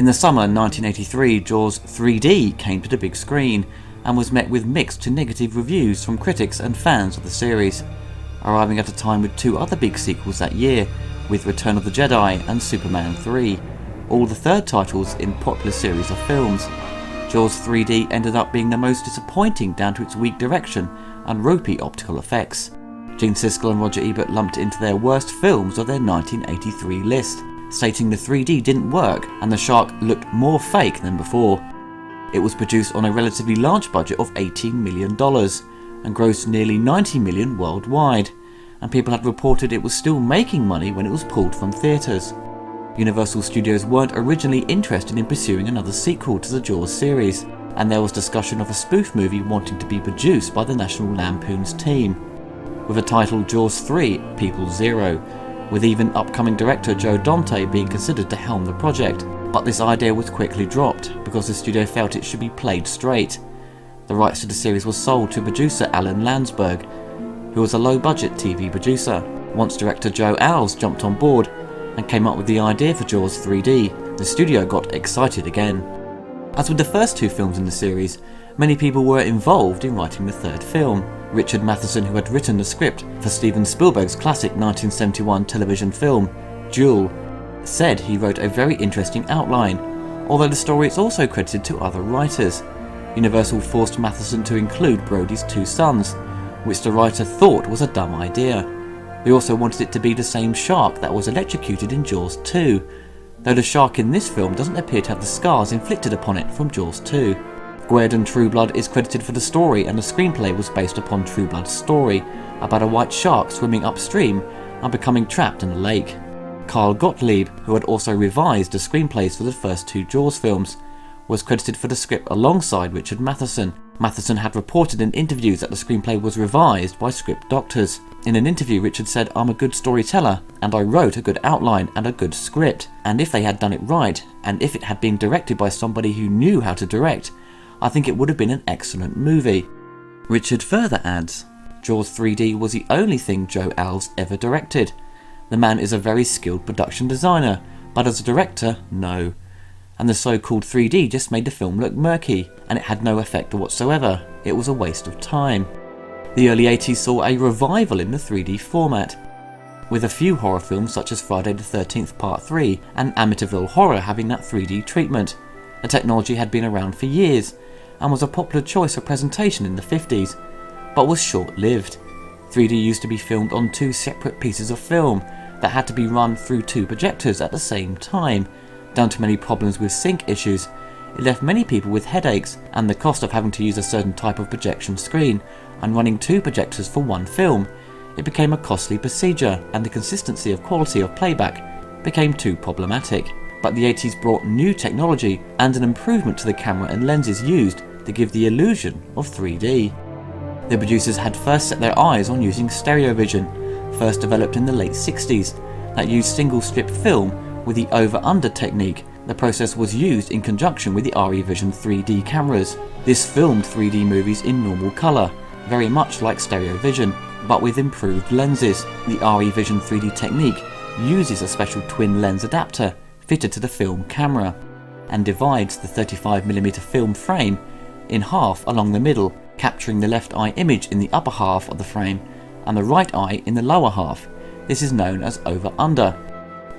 In the summer 1983, Jaws 3D came to the big screen and was met with mixed to negative reviews from critics and fans of the series, arriving at a time with two other big sequels that year, with Return of the Jedi and Superman 3, all the third titles in popular series of films. Jaws 3D ended up being the most disappointing down to its weak direction and ropey optical effects. Gene Siskel and Roger Ebert lumped it into their worst films of their 1983 list, stating the 3D didn't work and the shark looked more fake than before. It was produced on a relatively large budget of $18 million and grossed nearly $90 million worldwide, and people had reported it was still making money when it was pulled from theatres. Universal Studios weren't originally interested in pursuing another sequel to the Jaws series, and there was discussion of a spoof movie wanting to be produced by the National Lampoon's team, with a title Jaws 3 People Zero, with even upcoming director Joe Dante being considered to helm the project, but this idea was quickly dropped because the studio felt it should be played straight. The rights to the series were sold to producer Alan Landsberg, who was a low-budget TV producer. Once director Joe Alves jumped on board and came up with the idea for Jaws 3D, the studio got excited again. As with the first two films in the series, many people were involved in writing the third film. Richard Matheson, who had written the script for Steven Spielberg's classic 1971 television film, Duel, said he wrote a very interesting outline, although the story is also credited to other writers. Universal forced Matheson to include Brody's two sons, which the writer thought was a dumb idea. They also wanted it to be the same shark that was electrocuted in Jaws 2, though the shark in this film doesn't appear to have the scars inflicted upon it from Jaws 2. Gwerdon Trueblood is credited for the story, and the screenplay was based upon Trueblood's story about a white shark swimming upstream and becoming trapped in a lake. Carl Gottlieb, who had also revised the screenplays for the first two Jaws films, was credited for the script alongside Richard Matheson. Matheson had reported in interviews that the screenplay was revised by script doctors. In an interview, Richard said, "I'm a good storyteller, and I wrote a good outline and a good script, and if they had done it right, and if it had been directed by somebody who knew how to direct, I think it would have been an excellent movie." Richard further adds, "Jaws 3D was the only thing Joe Alves ever directed. The man is a very skilled production designer, but as a director, no. And the so-called 3D just made the film look murky, and it had no effect whatsoever. It was a waste of time." The early 80s saw a revival in the 3D format, with a few horror films such as Friday the 13th Part 3 and Amityville Horror having that 3D treatment. The technology had been around for years, and was a popular choice for presentation in the 50s, but was short-lived. 3D used to be filmed on two separate pieces of film that had to be run through two projectors at the same time. Down to many problems with sync issues, it left many people with headaches, and the cost of having to use a certain type of projection screen and running two projectors for one film, it became a costly procedure, and the consistency of quality of playback became too problematic. But the 80s brought new technology and an improvement to the camera and lenses used to give the illusion of 3D. The producers had first set their eyes on using stereo vision, first developed in the late 60s, that used single strip film with the over-under technique. The process was used in conjunction with the RE Vision 3D cameras. This filmed 3D movies in normal colour, very much like stereo vision, but with improved lenses. The RE Vision 3D technique uses a special twin lens adapter fitted to the film camera, and divides the 35mm film frame in half along the middle, capturing the left eye image in the upper half of the frame and the right eye in the lower half. This is known as over-under.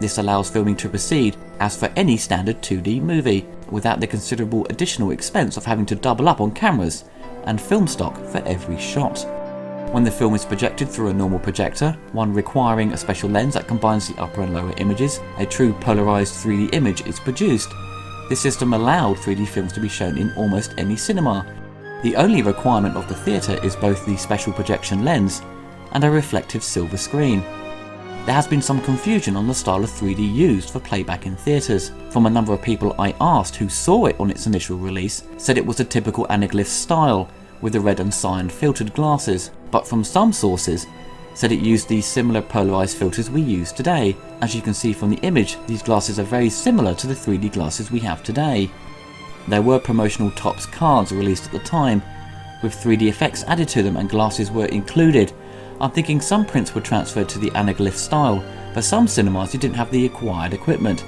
This allows filming to proceed as for any standard 2D movie, without the considerable additional expense of having to double up on cameras and film stock for every shot. When the film is projected through a normal projector, one requiring a special lens that combines the upper and lower images, a true polarized 3D image is produced. This system allowed 3D films to be shown in almost any cinema. The only requirement of the theatre is both the special projection lens and a reflective silver screen. There has been some confusion on the style of 3D used for playback in theatres. From a number of people I asked who saw it on its initial release, said it was a typical anaglyph style, with the red and cyan filtered glasses, but from some sources said it used the similar polarized filters we use today. As you can see from the image, these glasses are very similar to the 3D glasses we have today. There were promotional Topps cards released at the time, with 3D effects added to them and glasses were included. I'm thinking some prints were transferred to the anaglyph style, but some cinemas didn't have the acquired equipment.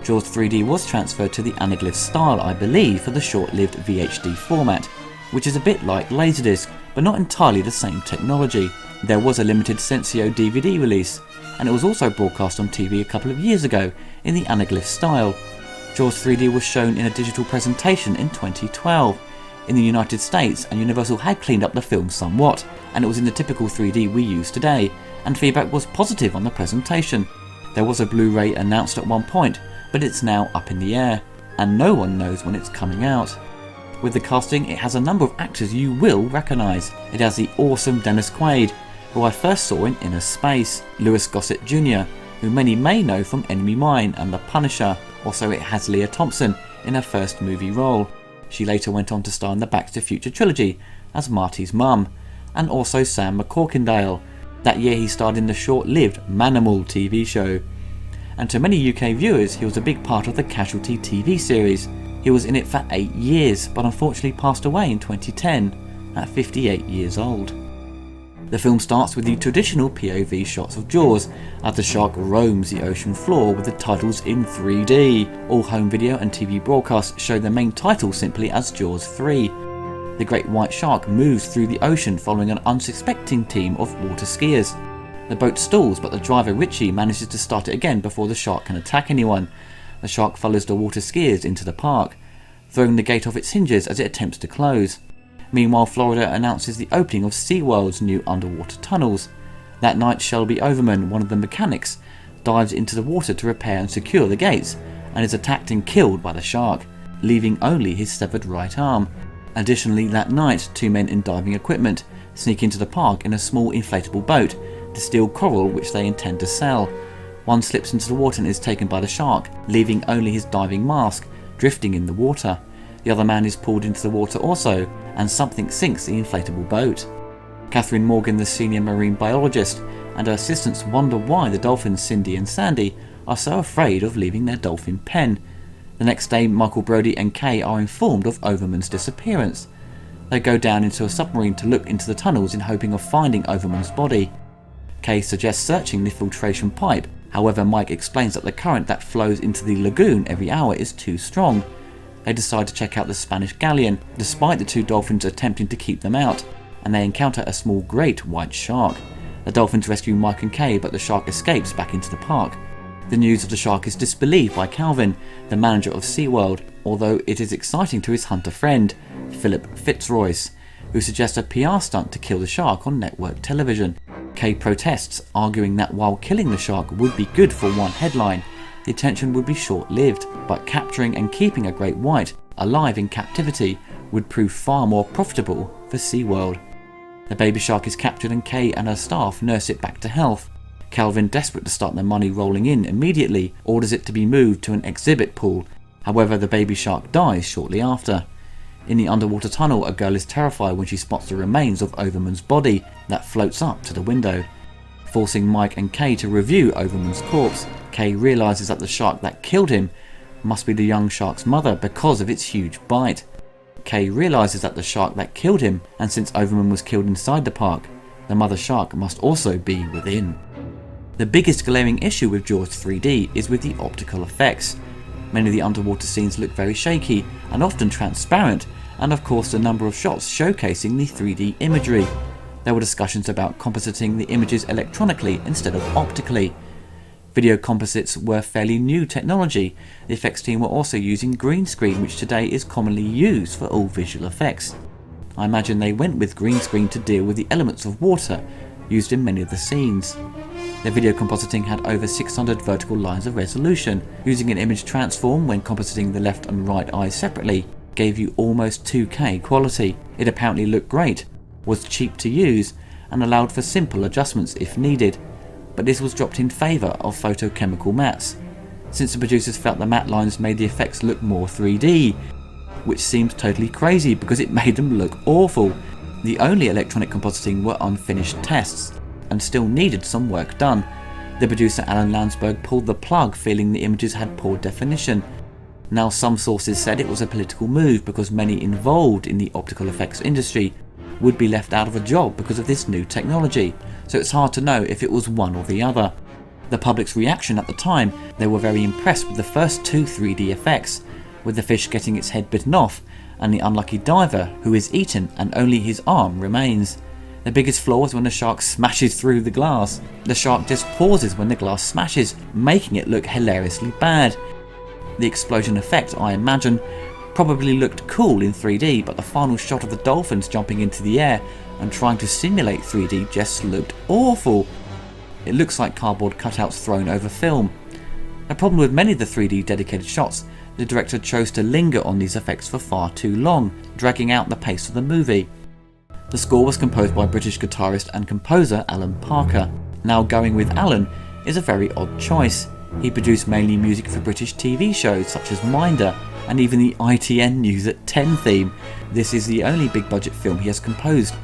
Jaws 3D was transferred to the anaglyph style, I believe, for the short-lived VHD format, which is a bit like Laserdisc, but not entirely the same technology. There was a limited Sensio DVD release, and it was also broadcast on TV a couple of years ago in the anaglyph style. Jaws 3D was shown in a digital presentation in 2012 in the United States, and Universal had cleaned up the film somewhat, and it was in the typical 3D we use today, and feedback was positive on the presentation. There was a Blu-ray announced at one point, but it's now up in the air, and no one knows when it's coming out. With the casting, it has a number of actors you will recognise. It has the awesome Dennis Quaid, who I first saw in Inner Space, Louis Gossett Jr., who many may know from Enemy Mine and The Punisher. Also it has Lea Thompson in her first movie role. She later went on to star in the Back to the Future trilogy as Marty's mum, and also Sam McCorkindale. That year he starred in the short-lived Manimal TV show. And to many UK viewers, he was a big part of the Casualty TV series. He was in it for 8 years, but unfortunately passed away in 2010 at 58 years old. The film starts with the traditional POV shots of Jaws as the shark roams the ocean floor with the titles in 3D. All home video and TV broadcasts show the main title simply as Jaws 3. The great white shark moves through the ocean following an unsuspecting team of water skiers. The boat stalls, but the driver Richie manages to start it again before the shark can attack anyone. The shark follows the water skiers into the park, throwing the gate off its hinges as it attempts to close. Meanwhile, Florida announces the opening of SeaWorld's new underwater tunnels. That night, Shelby Overman, one of the mechanics, dives into the water to repair and secure the gates, and is attacked and killed by the shark, leaving only his severed right arm. Additionally, that night, 2 men in diving equipment sneak into the park in a small inflatable boat to steal coral which they intend to sell. One slips into the water and is taken by the shark, leaving only his diving mask drifting in the water. The other man is pulled into the water also, and something sinks the inflatable boat. Catherine Morgan, the senior marine biologist, and her assistants wonder why the dolphins Cindy and Sandy are so afraid of leaving their dolphin pen. The next day, Michael Brody and Kay are informed of Overman's disappearance. They go down into a submarine to look into the tunnels in hoping of finding Overman's body. Kay suggests searching the filtration pipe, however Mike explains that the current that flows into the lagoon every hour is too strong. They decide to check out the Spanish galleon, despite the 2 dolphins attempting to keep them out, and they encounter a small great white shark. The dolphins rescue Mike and Kay, but the shark escapes back into the park. The news of the shark is disbelieved by Calvin, the manager of SeaWorld, although it is exciting to his hunter friend, Philip Fitzroyce, who suggests a PR stunt to kill the shark on network television. Kay protests, arguing that while killing the shark would be good for one headline, the attention would be short-lived, but capturing and keeping a great white alive in captivity would prove far more profitable for SeaWorld. The baby shark is captured and Kay and her staff nurse it back to health. Calvin, desperate to start the money rolling in immediately, orders it to be moved to an exhibit pool. However, the baby shark dies shortly after. In the underwater tunnel, a girl is terrified when she spots the remains of Overman's body that floats up to the window. Forcing Mike and Kay to review Overman's corpse, Kay realises that the shark that killed him must be the young shark's mother because of its huge bite. Kay realises that the shark that killed him, and since Overman was killed inside the park, the mother shark must also be within. The biggest glaring issue with Jaws 3D is with the optical effects. Many of the underwater scenes look very shaky and often transparent, and of course the number of shots showcasing the 3D imagery. There were discussions about compositing the images electronically instead of optically. Video composites were fairly new technology. The effects team were also using green screen, which today is commonly used for all visual effects. I imagine they went with green screen to deal with the elements of water used in many of the scenes. The video compositing had over 600 vertical lines of resolution. Using an image transform when compositing the left and right eyes separately gave you almost 2K quality. It apparently looked great, was cheap to use, and allowed for simple adjustments if needed, but this was dropped in favour of photochemical mattes, since the producers felt the matte lines made the effects look more 3D, which seems totally crazy because it made them look awful. The only electronic compositing were unfinished tests, and still needed some work done. The producer Alan Landsberg pulled the plug, feeling the images had poor definition. Now some sources said it was a political move because many involved in the optical effects industry would be left out of a job because of this new technology, so it's hard to know if it was one or the other. The public's reaction at the time, they were very impressed with the first two 3D effects, with the fish getting its head bitten off and the unlucky diver who is eaten and only his arm remains. The biggest flaw is when the shark smashes through the glass. The shark just pauses when the glass smashes, making it look hilariously bad. The explosion effect, I imagine, probably looked cool in 3D, but the final shot of the dolphins jumping into the air and trying to simulate 3D just looked awful. It looks like cardboard cutouts thrown over film. The problem with many of the 3D dedicated shots, the director chose to linger on these effects for far too long, dragging out the pace of the movie. The score was composed by British guitarist and composer Alan Parker. Now, going with Alan is a very odd choice. He produced mainly music for British TV shows such as Minder and even the ITN News at 10 theme. This is the only big budget film he has composed,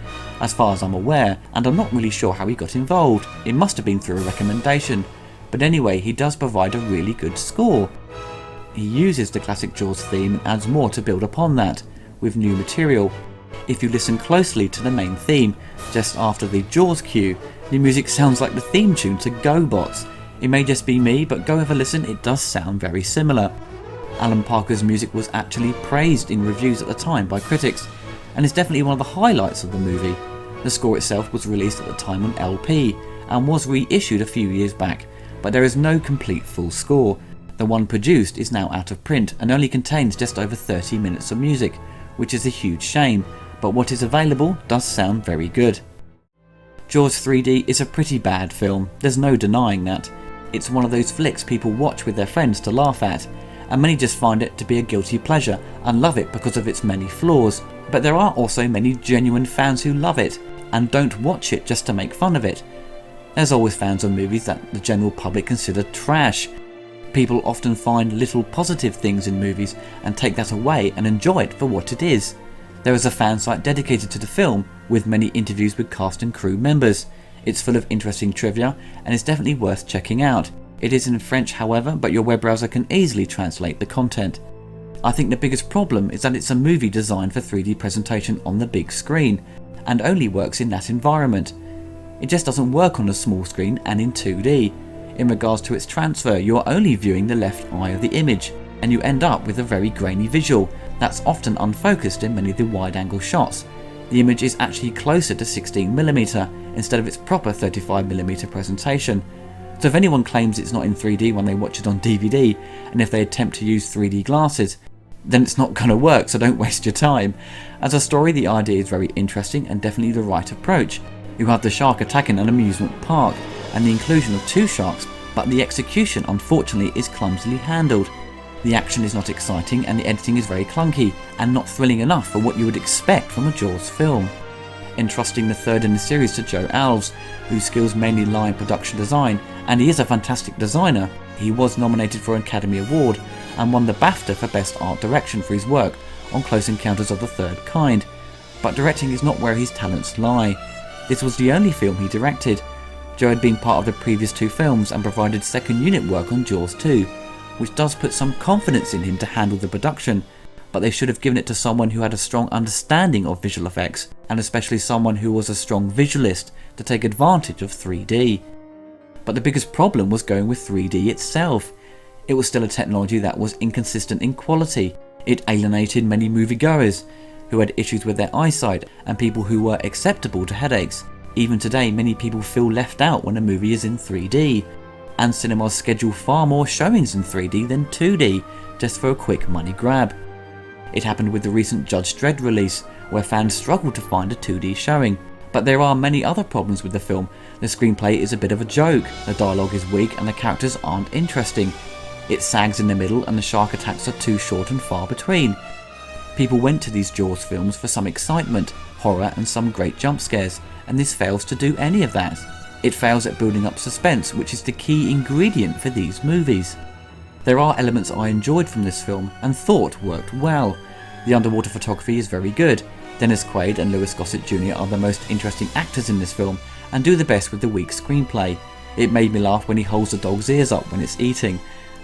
as far as I'm aware, and I'm not really sure how he got involved. It must have been through a recommendation. But anyway, he does provide a really good score. He uses the classic Jaws theme and adds more to build upon that, with new material. If you listen closely to the main theme, just after the Jaws cue, the music sounds like the theme tune to GoBots. It may just be me, but go have a listen, it does sound very similar. Alan Parker's music was actually praised in reviews at the time by critics, and is definitely one of the highlights of the movie. The score itself was released at the time on LP, and was reissued a few years back, but there is no complete full score. The one produced is now out of print and only contains just over 30 minutes of music, which is a huge shame, but what is available does sound very good. Jaws 3D is a pretty bad film, there's no denying that. It's one of those flicks people watch with their friends to laugh at, and many just find it to be a guilty pleasure and love it because of its many flaws. But there are also many genuine fans who love it, and don't watch it just to make fun of it. There's always fans of movies that the general public consider trash. People often find little positive things in movies and take that away and enjoy it for what it is. There is a fan site dedicated to the film with many interviews with cast and crew members. It's full of interesting trivia and is definitely worth checking out. It is in French, however, but your web browser can easily translate the content. I think the biggest problem is that it's a movie designed for 3D presentation on the big screen, and only works in that environment. It just doesn't work on a small screen and in 2D. In regards to its transfer, you're only viewing the left eye of the image, and you end up with a very grainy visual that's often unfocused in many of the wide-angle shots. The image is actually closer to 16mm instead of its proper 35mm presentation. So if anyone claims it's not in 3D when they watch it on DVD, and if they attempt to use 3D glasses, then it's not going to work, so don't waste your time. As a story, the idea is very interesting and definitely the right approach. You have the shark attacking an amusement park, and the inclusion of two sharks, but the execution unfortunately is clumsily handled. The action is not exciting and the editing is very clunky, and not thrilling enough for what you would expect from a Jaws film. Entrusting the third in the series to Joe Alves, whose skills mainly lie in production design, and he is a fantastic designer. He was nominated for an Academy Award and won the BAFTA for Best Art Direction for his work on Close Encounters of the Third Kind. But directing is not where his talents lie. This was the only film he directed. Joe had been part of the previous two films and provided second unit work on Jaws 2, which does put some confidence in him to handle the production, but they should have given it to someone who had a strong understanding of visual effects, and especially someone who was a strong visualist to take advantage of 3D. But the biggest problem was going with 3D itself. It was still a technology that was inconsistent in quality. It alienated many moviegoers who had issues with their eyesight and people who were acceptable to headaches. Even today, many people feel left out when a movie is in 3D, and cinemas schedule far more showings in 3D than 2D just for a quick money grab. It happened with the recent Judge Dredd release, where fans struggled to find a 2D showing. But there are many other problems with the film. The screenplay is a bit of a joke, the dialogue is weak and the characters aren't interesting. It sags in the middle and the shark attacks are too short and far between. People went to these Jaws films for some excitement, horror and some great jump scares, and this fails to do any of that. It fails at building up suspense, which is the key ingredient for these movies. There are elements I enjoyed from this film and thought worked well. The underwater photography is very good. Dennis Quaid and Louis Gossett Jr. are the most interesting actors in this film and do the best with the weak screenplay. It made me laugh when he holds the dog's ears up when it's eating.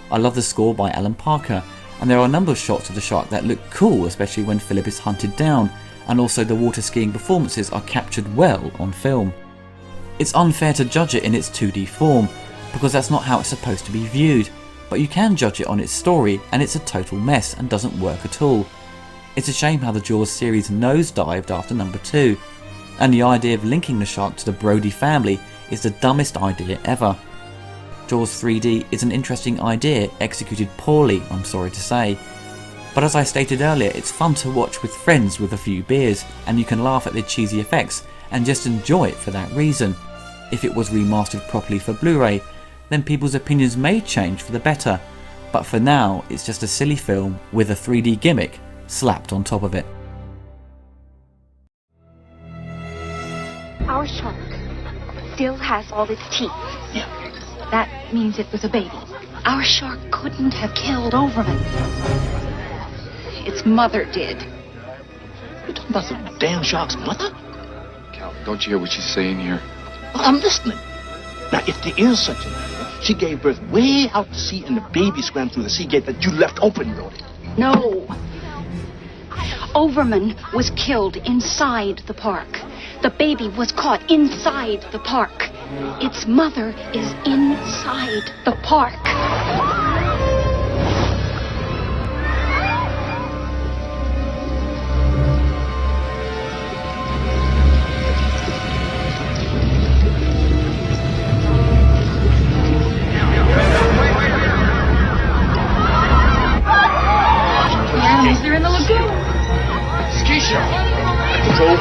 I love the score by Alan Parker, and there are a number of shots of the shark that look cool, especially when Philip is hunted down, and also the water skiing performances are captured well on film. It's unfair to judge it in its 2D form. because that's not how it's supposed to be viewed, but you can judge it on its story, and it's a total mess and doesn't work at all. It's a shame how the Jaws series nosedived after number 2, and the idea of linking the shark to the Brody family is the dumbest idea ever. Jaws 3D is an interesting idea, executed poorly, I'm sorry to say. But as I stated earlier, it's fun to watch with friends with a few beers, and you can laugh at the cheesy effects and just enjoy it for that reason. If it was remastered properly for Blu-ray, then people's opinions may change for the better, but for now it's just a silly film with a 3D gimmick slapped on top of it. Our shark still has all its teeth. Yeah. That means it was a baby. Our shark couldn't have killed Overman. Its mother did. You talking about the damn shark's mother? Calvin, don't you hear what she's saying here? Well, I'm listening. Now, if there is such a mother, she gave birth way out to sea and the baby swam through the sea gate that you left open, Brody. No. Overman was killed inside the park. The baby was caught inside the park. Its mother is inside the park. The animals are in the lagoon. Ski show. Control,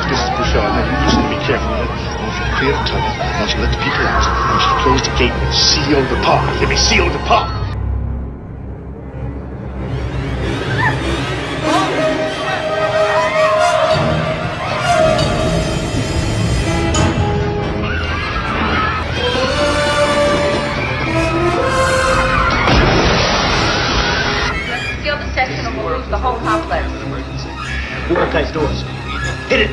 this is Bouchard. Now, you listen to me carefully. I want you to clear the tunnel. I want you to let the people out. I want you to close the gate and seal the park. Let me seal the park. Seal the section or we'll lose the whole complex. Who got those doors? Hit it.